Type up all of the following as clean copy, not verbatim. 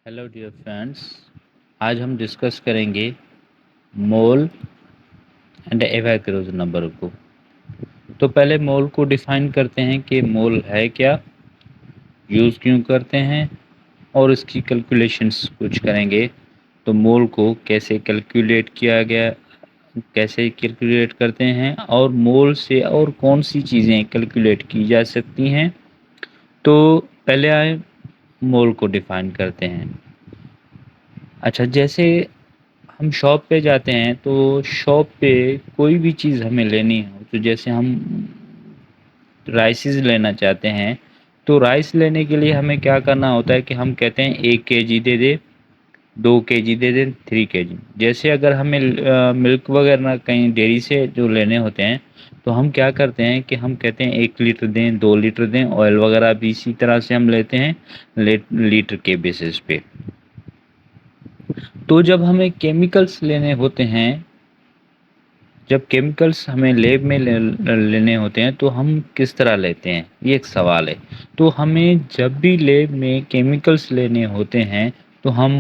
Hello dear friends, आज हम discuss करेंगे मोल एंड एवोगैड्रो नंबर को। तो पहले मोल को डिफाइन करते हैं कि मोल है क्या, यूज़ क्यों करते हैं और इसकी कैलकुलेशंस कुछ करेंगे। तो मोल को कैसे कैलकुलेट किया गया, कैसे कैलकुलेट करते हैं और मोल से और कौन सी चीज़ें कैलकुलेट की जा सकती हैं। तो पहले आए मोल को डिफाइन करते हैं। अच्छा, जैसे हम शॉप पे जाते हैं तो शॉप पे कोई भी चीज़ हमें लेनी हो, तो जैसे हम राइसेस लेना चाहते हैं तो राइस लेने के लिए हमें क्या करना होता है कि हम कहते हैं 1 kg दे दे, 2 kg दे दे, 3 kg। जैसे अगर हमें मिल्क वगैरह कहीं डेयरी से जो लेने होते हैं तो हम क्या करते हैं कि हम कहते हैं 1 लीटर दें, 2 लीटर दें। ऑयल वगैरह भी इसी तरह से हम लेते हैं लीटर के बेसिस पे। तो जब हमें केमिकल्स लेने होते हैं, जब केमिकल्स हमें लैब में लेने होते हैं तो हम किस तरह लेते हैं, ये एक सवाल है। तो हमें जब भी लैब में केमिकल्स लेने होते हैं तो हम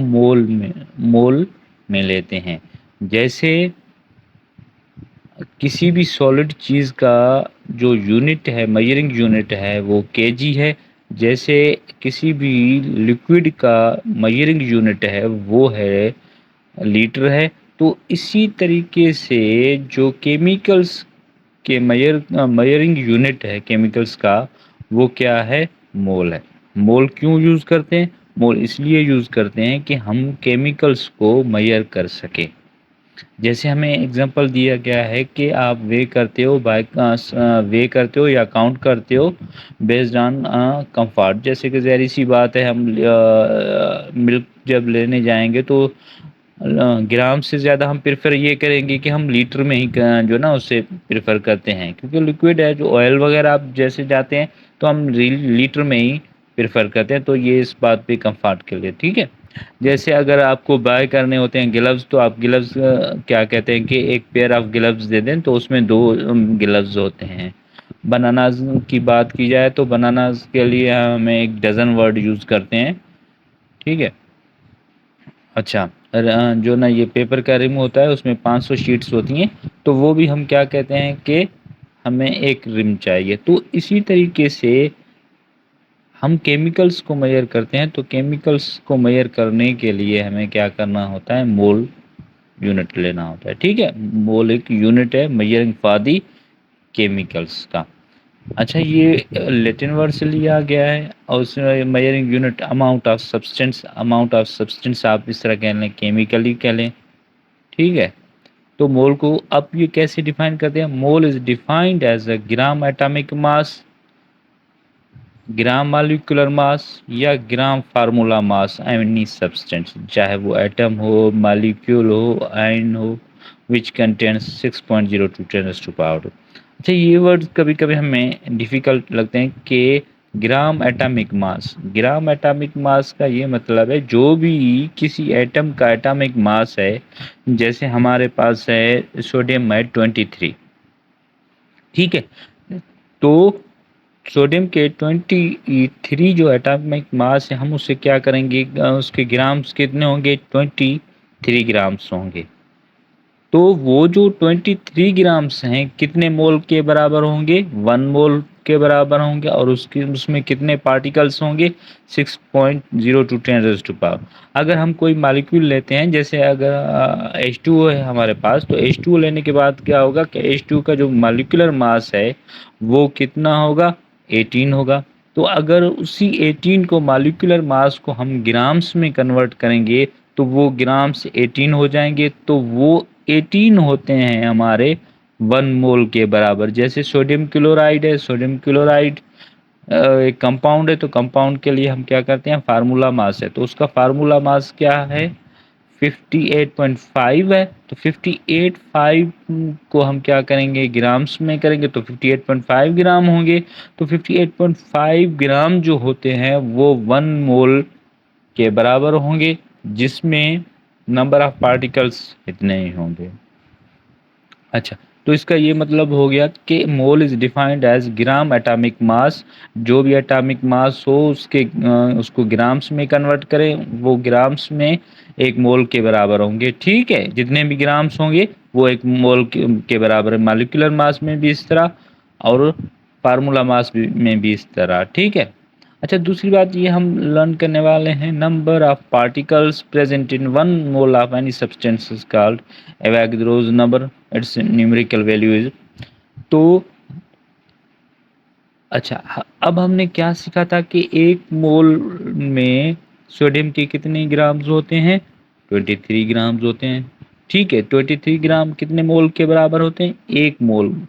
मोल में लेते हैं। जैसे किसी भी सॉलिड चीज़ का जो यूनिट है, मेजरिंग यूनिट है, वो केजी है। जैसे किसी भी लिक्विड का मेजरिंग यूनिट है वो है लीटर है। तो इसी तरीके से जो केमिकल्स के मेजरिंग यूनिट है केमिकल्स का, वो क्या है, मोल है। मोल क्यों यूज़ करते हैं? मोल इसलिए यूज़ करते हैं कि हम केमिकल्स को मेजर कर सकें। जैसे हमें एग्जांपल दिया गया है कि आप वे करते हो या काउंट करते हो बेस्ड ऑन कंफर्ट। जैसे कि ज़ाहिर सी बात है, हम मिल्क जब लेने जाएंगे तो ग्राम से ज़्यादा हम प्रेफर ये करेंगे कि हम लीटर में ही जो ना उसे प्रेफर करते हैं, क्योंकि लिक्विड है। जो ऑयल वगैरह आप जैसे जाते हैं तो हम लीटर में ही प्रेफर करते हैं। तो ये इस बात पे कंफर्ट के लिए ठीक है। जैसे अगर आपको बाय करने होते हैं ग्लव्स, तो आप ग्लव्स क्या कहते हैं कि एक पेयर ऑफ ग्लव्स दे दें, तो उसमें 2 ग्लव्स होते हैं। बनानाज की बात की जाए तो बनानाज के लिए हमें एक डजन वर्ड यूज़ करते हैं, ठीक है। अच्छा, जो ना ये पेपर का रिम होता है उसमें 500 शीट्स होती हैं, तो वो भी हम क्या कहते हैं कि हमें एक रिम चाहिए। तो इसी तरीके से हम केमिकल्स को मेजर करते हैं। तो केमिकल्स को मेजर करने के लिए हमें क्या करना होता है, मोल यूनिट लेना होता है, ठीक है। मोल एक यूनिट है मेजरिंग फॉर दी केमिकल्स का। अच्छा, ये लैटिन वर्ड से लिया गया है और उसमें measuring unit amount of substance आप इस तरह कह लें, केमिकली कह लें, ठीक है। तो मोल को अब ये कैसे डिफाइन करते हैं? Mole is defined as a gram atomic mass, gram molecular mass या gram formula mass any substance, चाहे वो एटम हो, मॉलिक्यूल हो, आयन हो, विच कंटेन्स 6.0 टू 10⁻²। अच्छा, ये वर्ड कभी कभी हमें डिफ़िकल्ट लगते हैं कि ग्राम एटॉमिक मास का ये मतलब है जो भी किसी एटम का एटॉमिक मास है। जैसे हमारे पास है सोडियम है 23, ठीक है। तो सोडियम के 23 जो एटॉमिक मास है, हम उससे क्या करेंगे, उसके ग्राम्स कितने होंगे, 23 ग्राम्स होंगे। तो वो जो 23 ग्राम्स हैं कितने मोल के बराबर होंगे, 1 मोल के बराबर होंगे। और उसमें कितने पार्टिकल्स होंगे, 6.0 टू 10⁻²। अगर हम कोई मालिक्यूल लेते हैं, जैसे अगर H2O है हमारे पास, तो H2O लेने के बाद क्या होगा कि H2O का जो मालिक्यूलर मास है वो कितना होगा, 18 होगा। तो अगर उसी 18 को मालिक्यूलर मास को हम ग्राम्स में कन्वर्ट करेंगे तो वो ग्राम से 18 हो जाएंगे। तो वो 18 होते हैं हमारे 1 मोल के बराबर। जैसे सोडियम क्लोराइड है, सोडियम क्लोराइड एक कंपाउंड है, तो कंपाउंड के लिए हम क्या करते हैं, फार्मूला मास है, तो उसका फार्मूला मास क्या है, 58.5 है। तो 58.5 को हम क्या करेंगे, ग्राम्स में करेंगे तो 58.5 ग्राम होंगे। तो 58.5 ग्राम जो होते हैं वो 1 मोल के बराबर होंगे, जिसमें नंबर ऑफ पार्टिकल्स इतने ही होंगे। अच्छा, तो इसका ये मतलब हो गया कि mole is defined as gram atomic mass. जो भी एटॉमिक मास हो उसको ग्राम्स में कन्वर्ट करें, वो ग्राम्स में एक मोल के बराबर होंगे। ठीक है, जितने भी ग्राम्स होंगे वो एक मोल के बराबर है। मॉलिक्यूलर मास में भी इस तरह और फार्मूला मास में भी इस तरह। ठीक है। अच्छा, दूसरी बात ये हम लर्न करने वाले हैं, number of particles present in one mole of any substance is called Avogadro's number, it's numerical value is. तो अच्छा, अब हमने क्या सीखा था कि एक मोल में सोडियम के कितने ग्राम्स होते हैं? 23 ग्राम्स होते हैं। ठीक है, 23 ग्राम कितने मोल के बराबर होते हैं? एक मोल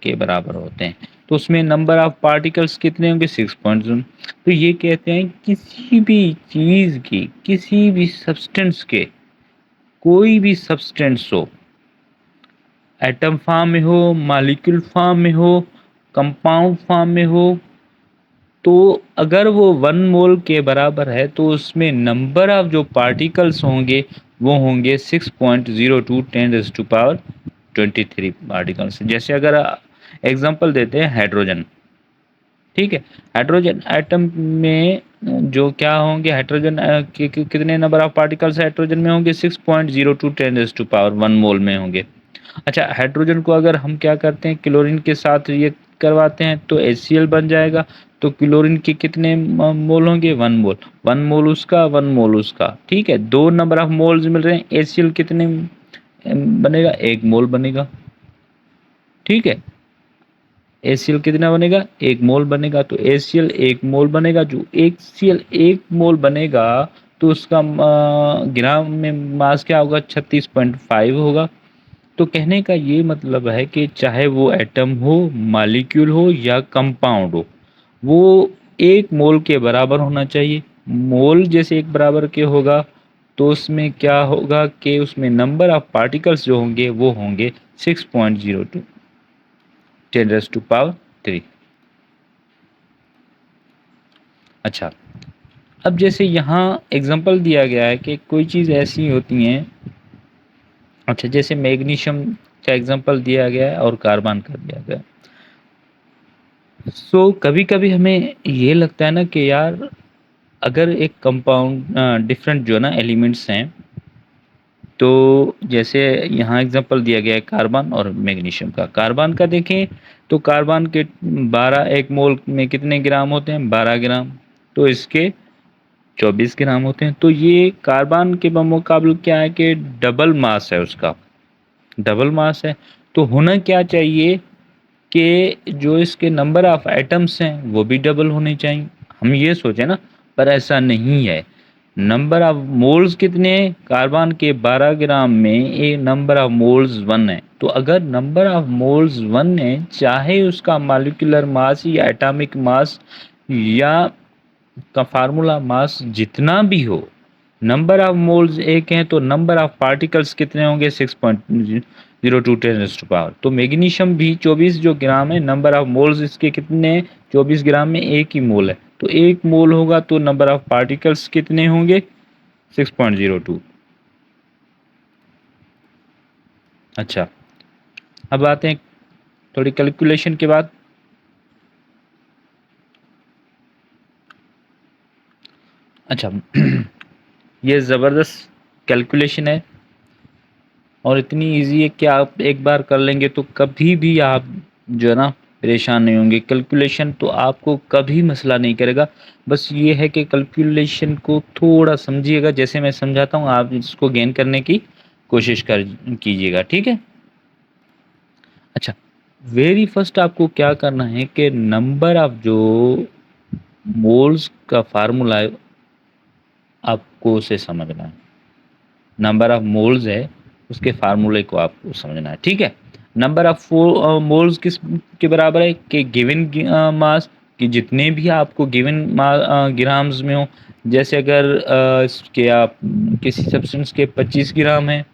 के बराबर होते हैं। तो उसमें नंबर ऑफ पार्टिकल्स कितने होंगे? 6.0। तो ये कहते हैं किसी भी चीज़ की, किसी भी सब्सटेंस के, कोई भी सब्सटेंस हो, एटम फॉर्म में हो, मॉलिक्यूल फॉर्म में हो, कंपाउंड फॉर्म में हो, तो अगर वो 1 मोल के बराबर है तो उसमें नंबर ऑफ जो पार्टिकल्स होंगे वो होंगे 6.02 10⁻23 पार्टिकल्स। जैसे अगर एग्जांपल देते हैं हाइड्रोजन। ठीक है, हाइड्रोजन एटम में जो क्या होंगे, हाइड्रोजन कितने नंबर ऑफ पार्टिकल्स हाइड्रोजन में होंगे? 6.02 10⁻1 मोल में होंगे। अच्छा, हाइड्रोजन को अगर हम क्या करते हैं, क्लोरीन के साथ ये करवाते हैं तो HCl बन जाएगा। तो क्लोरीन के कितने मोल होंगे? 1 मोल। 1 मोल उसका, 1 मोल उसका। ठीक है, दो नंबर ऑफ मोल्स मिल रहे हैं। HCl कितने बनेगा? 1 मोल बनेगा। ठीक है, HCl कितना बनेगा? 1 मोल बनेगा। तो HCl 1 मोल बनेगा। जो HCl 1 मोल बनेगा तो उसका ग्राम में मास क्या होगा? 36.5 होगा। तो कहने का ये मतलब है कि चाहे वो एटम हो, मॉलिक्यूल हो या कंपाउंड हो, वो 1 मोल के बराबर होना चाहिए। मोल जैसे एक बराबर के होगा तो उसमें क्या होगा कि उसमें नंबर ऑफ पार्टिकल्स जो होंगे वो होंगे 6.02 10⁻3। अच्छा, अब जैसे यहाँ एग्जांपल दिया गया है कि कोई चीज़ ऐसी होती हैं। अच्छा, जैसे मैग्नीशियम का एग्जांपल दिया गया है और कार्बन का दिया गया है। कभी कभी हमें ये लगता है ना कि यार, अगर एक कंपाउंड डिफरेंट जो है ना एलिमेंट्स हैं, तो जैसे यहाँ एग्जांपल दिया गया है कार्बन और मैग्नीशियम का। कार्बन का देखें तो कार्बन के 12, 1 मोल में कितने ग्राम होते हैं? 12 ग्राम। तो इसके 24 ग्राम होते हैं। तो ये कार्बन के बमुकाबले क्या है कि डबल मास है उसका, डबल मास है। तो होना क्या चाहिए कि जो इसके नंबर ऑफ एटम्स हैं वो भी डबल होने चाहिए। हम ये सोचे ना, पर ऐसा नहीं है। नंबर ऑफ मोल्स कितने हैं? कार्बन के 12 ग्राम में एक नंबर ऑफ मोल्स 1 है। तो अगर नंबर ऑफ मोल्स 1 है, चाहे उसका मॉलिक्यूलर मास या एटॉमिक मास या का फार्मूला मास जितना भी हो, नंबर ऑफ मोल्स एक हैं तो नंबर ऑफ पार्टिकल्स कितने होंगे? 6.02 10⁻। तो मैग्नीशियम भी 24 जो ग्राम है, नंबर ऑफ मोल्स इसके कितने हैं? 24 ग्राम में 1 ही मोल है। तो 1 मोल होगा तो नंबर ऑफ पार्टिकल्स कितने होंगे? 6.02। अच्छा, अब आते हैं थोड़ी कैलकुलेशन के बाद। अच्छा ये ज़बरदस्त कैलकुलेशन है और इतनी इजी है कि आप एक बार कर लेंगे तो कभी भी आप जो है ना परेशान नहीं होंगे। कैलकुलेशन तो आपको कभी मसला नहीं करेगा। बस ये है कि कैलकुलेशन को थोड़ा समझिएगा, जैसे मैं समझाता हूँ आप इसको गेन करने की कोशिश कर कीजिएगा। ठीक है। अच्छा, वेरी फर्स्ट आपको क्या करना है कि नंबर ऑफ जो मोल्स का फार्मूला है आपको उसे समझना है। नंबर ऑफ मोल्स है उसके फार्मूले को आपको समझना है। ठीक है। नंबर ऑफ मोल्स किस के बराबर है कि गिवन मास कि जितने भी आपको गिवन ग्राम्स में हो। जैसे अगर इसके आप किसी सब्सटेंस के 25 ग्राम है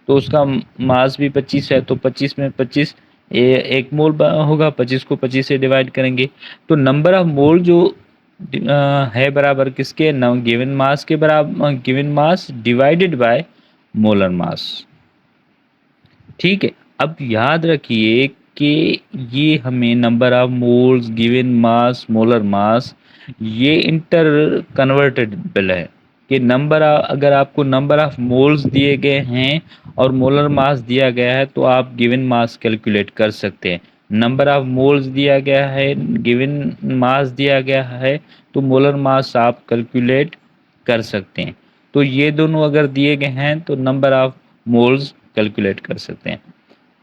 तो उसका मास भी 25 है। तो 25 में 25 एक मोल होगा। 25 को 25 से डिवाइड करेंगे तो नंबर ऑफ मोल जो है बराबर किसके? गिवन मास के बराबर, given mass divided by molar mass. ठीक है। अब याद रखिए कि ये हमें number of moles, given mass, molar mass, ये इंटर कन्वर्टेबल है कि अगर आपको नंबर ऑफ मोल्स दिए गए हैं और मोलर मास दिया गया है तो आप गिवन मास कैलकुलेट कर सकते हैं। नंबर ऑफ मोल्स दिया गया है, गिवन मास दिया गया है, तो मोलर मास आप कैलकुलेट कर सकते हैं। तो ये दोनों अगर दिए गए हैं तो नंबर ऑफ मोल्स कैलकुलेट कर सकते हैं।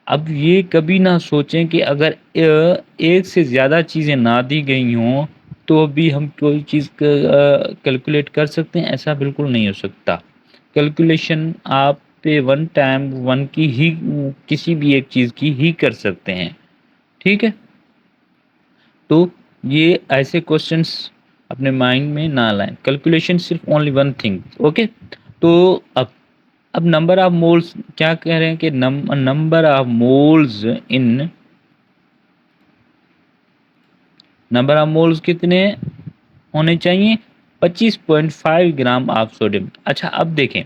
अब ये कभी ना सोचें कि अगर एक से ज़्यादा चीज़ें ना दी गई हों तो भी हम कोई चीज़ कैलकुलेट कर सकते हैं, ऐसा बिल्कुल नहीं हो सकता। कैलकुलेशन आप पे वन टाइम वन की ही किसी भी एक चीज़ की ही कर सकते हैं, ठीक है? तो ये ऐसे क्वेश्चंस अपने माइंड में ना लाएं। कैलकुलेशन सिर्फ ओनली वन थिंग, ओके? तो अब नंबर ऑफ मोल्स क्या कह रहे हैं कि नंबर ऑफ मोल्स कितने होने चाहिए? 25.5 ग्राम ऑफ सोडियम। अच्छा अब देखें,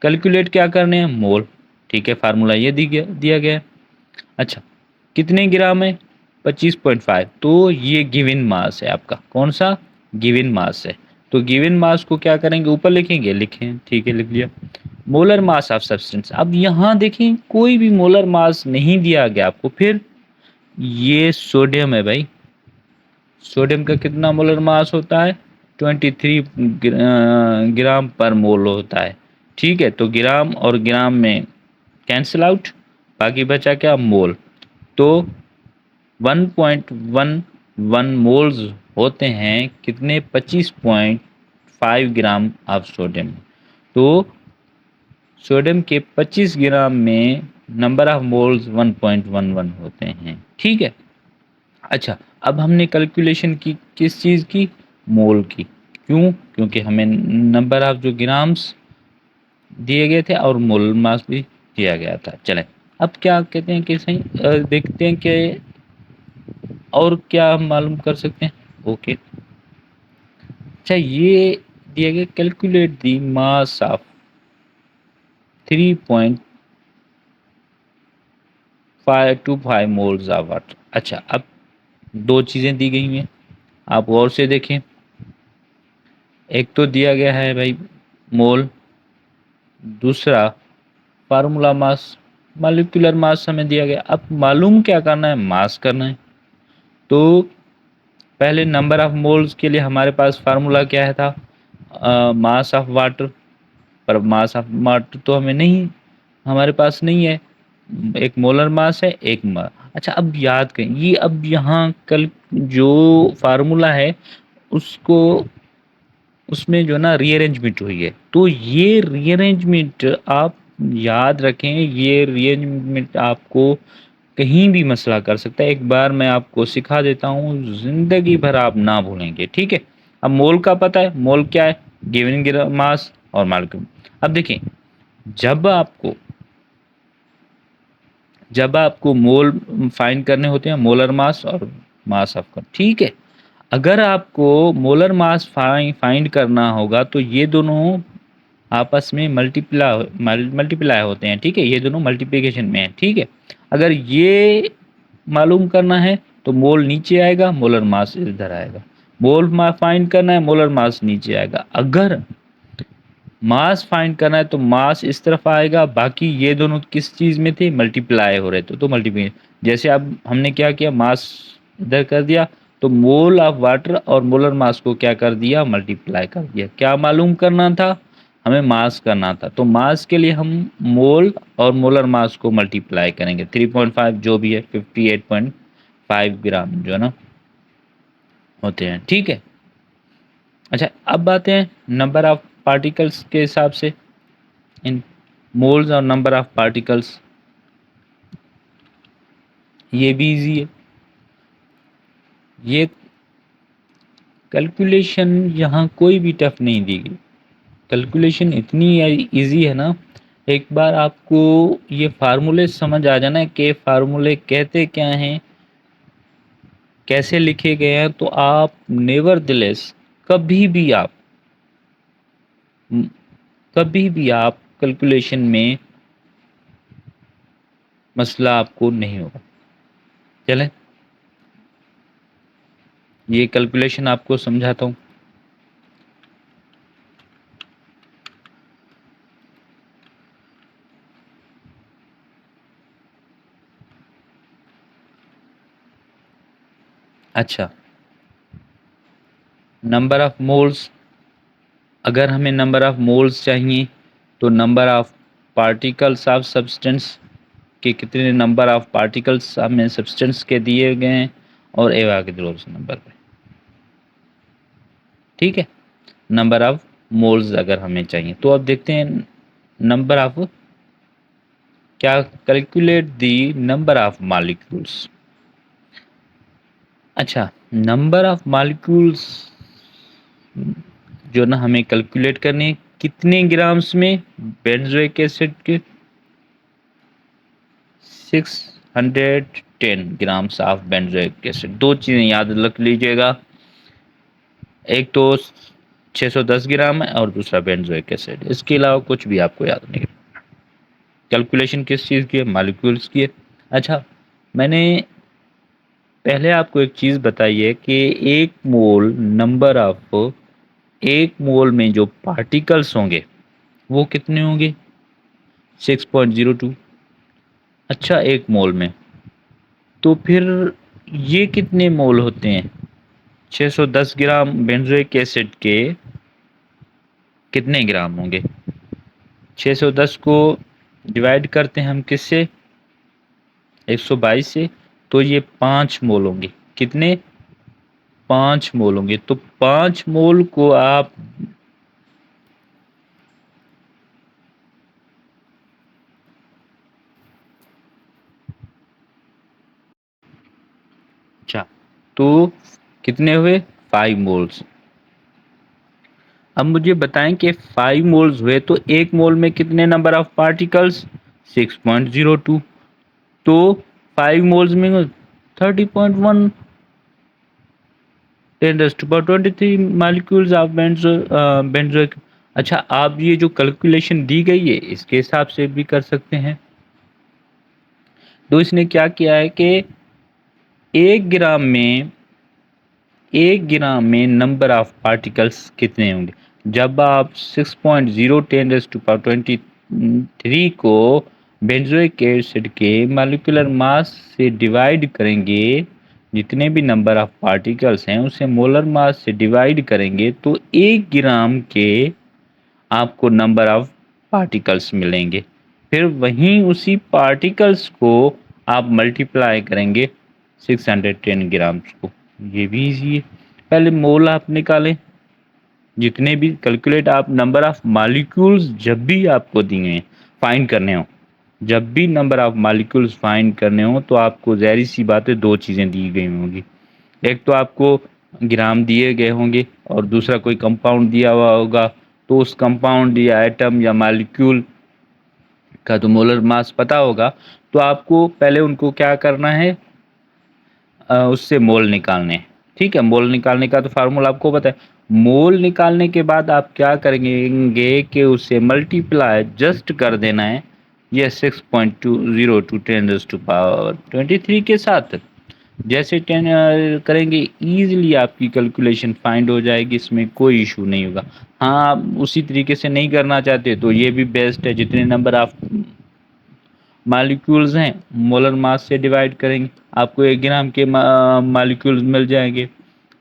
कैलकुलेट क्या करने हैं? मोल, ठीक है, फार्मूला ये दिया गया है। अच्छा, कितने ग्राम है? 25.5। तो ये गिवन मास है आपका, कौन सा? गिवन मास है। तो गिवन मास को क्या करेंगे? ऊपर लिखेंगे, लिखें, ठीक है, लिख लिया। मोलर मास ऑफ सब्सटेंस, अब यहाँ देखें कोई भी मोलर मास नहीं दिया गया आपको। फिर ये सोडियम है भाई, सोडियम का कितना मोलर मास होता है? 23 ग्राम पर मोल होता है, ठीक है। तो ग्राम और ग्राम में कैंसिल आउट, बाकी बचा क्या? मोल। तो 1.11 मोल्स होते हैं कितने? 25.5 ग्राम ऑफ सोडियम। तो सोडियम के 25 ग्राम में नंबर ऑफ मोल्स 1.11 होते हैं, ठीक है। अच्छा, अब हमने कैलकुलेशन की किस चीज़ की? मोल की। क्यों? क्योंकि हमें नंबर ऑफ जो ग्राम्स दिए गए थे और मोल मास भी दिया गया था। चलें, अब क्या कहते हैं कि सही देखते हैं कि और क्या हम मालूम कर सकते हैं। ओके, अच्छा ये दिया गया, calculate the mass of 3.525 moles of water. अच्छा, अब दो चीज़ें दी गई हैं, आप गौर से देखें। एक तो दिया गया है भाई मोल, दूसरा फार्मूला मास, मॉलिक्यूलर मास हमें दिया गया। अब मालूम क्या करना है? मास करना है। तो पहले नंबर ऑफ मोल्स के लिए हमारे पास फार्मूला क्या है था? Mass of water. पर मास ऑफ वाटर तो हमें नहीं, हमारे पास नहीं है। एक मोलर मास है, एक अच्छा अब याद करें, ये अब यहाँ कल जो फार्मूला है उसको, उसमें जो ना रीअरेंजमेंट हुई है, तो ये रीअरेंजमेंट आप याद रखें। ये रीअरेंजमेंट आपको कहीं भी मसला कर सकता है। एक बार मैं आपको सिखा देता हूँ, ज़िंदगी भर आप ना भूलेंगे, ठीक है। अब मोल का पता है, मोल क्या है? गिवन मास और मालिक्यूल। अब देखिए, जब आपको जब आपको मोल फाइंड करने होते हैं, मोलर मास और मास ऑफ कण, ठीक है। अगर आपको मोलर मास फाइंड करना होगा तो ये दोनों आपस में मल्टीप्लाई होते हैं, ठीक है। ये दोनों मल्टीप्लिकेशन में है, ठीक है। अगर ये मालूम करना है तो मोल नीचे आएगा, मोलर मास इधर आएगा। मोल फाइंड करना है, मोलर मास नीचे आएगा। अगर मास फाइंड करना है तो मास इस तरफ आएगा, बाकी ये दोनों किस चीज़ में थे? मल्टीप्लाई हो रहे थे, तो मल्टीप्लाई। जैसे अब हमने क्या किया? मास इधर कर दिया, तो मोल ऑफ वाटर और मोलर मास को क्या कर दिया? मल्टीप्लाई कर दिया। क्या मालूम करना था? हमें मास करना था। तो मास के लिए हम मोल और मोलर मास को मल्टीप्लाई करेंगे। 3.5 जो भी है, 58.5 ग्राम जो है ना होते हैं, ठीक है। अच्छा, अब आते हैं नंबर ऑफ पार्टिकल्स के हिसाब से इन मोल्स और नंबर ऑफ पार्टिकल्स। ये भी इजी है। ये कैलकुलेशन यहाँ कोई भी टफ नहीं दी गई। कैलकुलेशन इतनी इजी है ना, एक बार आपको ये फार्मूले समझ आ जाना कि फार्मूले कहते क्या हैं, कैसे लिखे गए हैं, तो आप नेवर दिलेस कभी भी आप कभी भी आप कैलकुलेशन में मसला आपको नहीं होगा। चलें, ये कैलकुलेशन आपको समझाता हूँ। अच्छा, नंबर ऑफ मोल्स, अगर हमें नंबर ऑफ मोल्स चाहिए तो number of particles of substance के कितने नंबर ऑफ पार्टिकल्स हमें सब्सटेंस के दिए गए हैं और एवोगाड्रोस नंबर पे। ठीक है, नंबर ऑफ मोल्स अगर हमें चाहिए तो अब देखते हैं नंबर ऑफ, क्या, calculate the number of molecules. अच्छा, नंबर ऑफ मॉलिक्यूल्स जो ना हमें कैलकुलेट करने हैं, कितने ग्राम्स में बेंजोइक एसिड के 610 ग्राम्स ऑफ बेंजोइक एसिड। दो चीज़ें याद रख लीजिएगा, एक तो 610 ग्राम है और दूसरा बेंजोइक एसिड। इसके अलावा कुछ भी आपको याद नहीं। कैलकुलेशन किस चीज़ की है? मॉलिक्यूल्स की है। अच्छा, मैंने पहले आपको एक चीज़ बताई है कि एक मोल नंबर ऑफ, एक मोल में जो पार्टिकल्स होंगे वो कितने होंगे? 6.02। अच्छा, एक मोल में, तो फिर ये कितने मोल होते हैं? 610 ग्राम बेंजोइक एसिड के कितने ग्राम होंगे? 610 को डिवाइड करते हैं हम किससे? 122 से, तो ये 5 मोल होंगे। कितने? 5 मोल होंगे। तो 5 मोल को आप अच्छा, तो कितने हुए? 5 मोल्स। अब मुझे बताएं कि 5 मोल्स हुए तो एक मोल में कितने नंबर ऑफ पार्टिकल्स? 6.02। तो 5 मोल्स में 30.1 10⁻23 मॉलिक्यूल्स ऑफ बेंजोइक। अच्छा, आप ये जो कैलकुलेशन दी गई है इसके हिसाब से भी कर सकते हैं। तो इसने क्या किया है कि 1 ग्राम में, 1 ग्राम में नंबर ऑफ पार्टिकल्स कितने होंगे? जब आप 6.0 10⁻23 को बेंजोइक एसिड के मॉलिक्यूलर मास से डिवाइड करेंगे, जितने भी नंबर ऑफ पार्टिकल्स हैं उसे मोलर मास से डिवाइड करेंगे तो 1 ग्राम के आपको नंबर ऑफ पार्टिकल्स मिलेंगे। फिर वहीं उसी पार्टिकल्स को आप मल्टीप्लाई करेंगे 610 ग्राम्स को। ये भी ईजी है। पहले मोल आप निकालें, जितने भी कैलकुलेट आप नंबर ऑफ मॉलिक्यूल्स जब भी आपको दिए हैं फाइंड करने हो, जब भी नंबर ऑफ मॉलिक्यूल्स फाइंड करने हो तो आपको ज़ाहिर सी बात है दो चीज़ें दी गई होंगी। एक तो आपको ग्राम दिए गए होंगे और दूसरा कोई कंपाउंड दिया हुआ होगा। तो उस कंपाउंड या एटम या मॉलिक्यूल का तो मोलर मास पता होगा, तो आपको पहले उनको क्या करना है, उससे मोल निकालने हैं। ठीक है, मोल निकालने का तो फार्मूला आपको पता है। मोल निकालने के बाद आप क्या करेंगे कि उसे मल्टीप्लाई जस्ट कर देना है ये 6.20 10⁻23 के साथ। जैसे 10 करेंगे ईजिली आपकी कैलकुलेशन फाइंड हो जाएगी, इसमें कोई इशू नहीं होगा। हाँ, आप उसी तरीके से नहीं करना चाहते तो ये भी बेस्ट है, जितने नंबर आप मॉलिक्यूल्स हैं मोलर मास से डिवाइड करेंगे, आपको 1 ग्राम के मॉलिक्यूल्स मिल जाएंगे।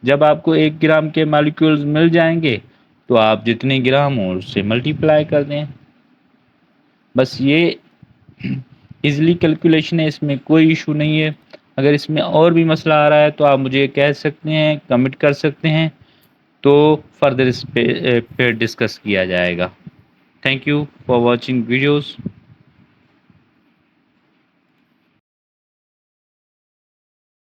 जब आपको 1 ग्राम के मॉलिक्यूल्स मिल जाएंगे तो आप जितने ग्राम हो उससे मल्टीप्लाई कर दें। बस ये इजली कैलकुलेशन है, इसमें कोई इशू नहीं है। अगर इसमें और भी मसला आ रहा है तो आप मुझे कह सकते हैं, कमेंट कर सकते हैं, तो फर्दर इस पे फिर डिस्कस किया जाएगा। Thank you for watching videos.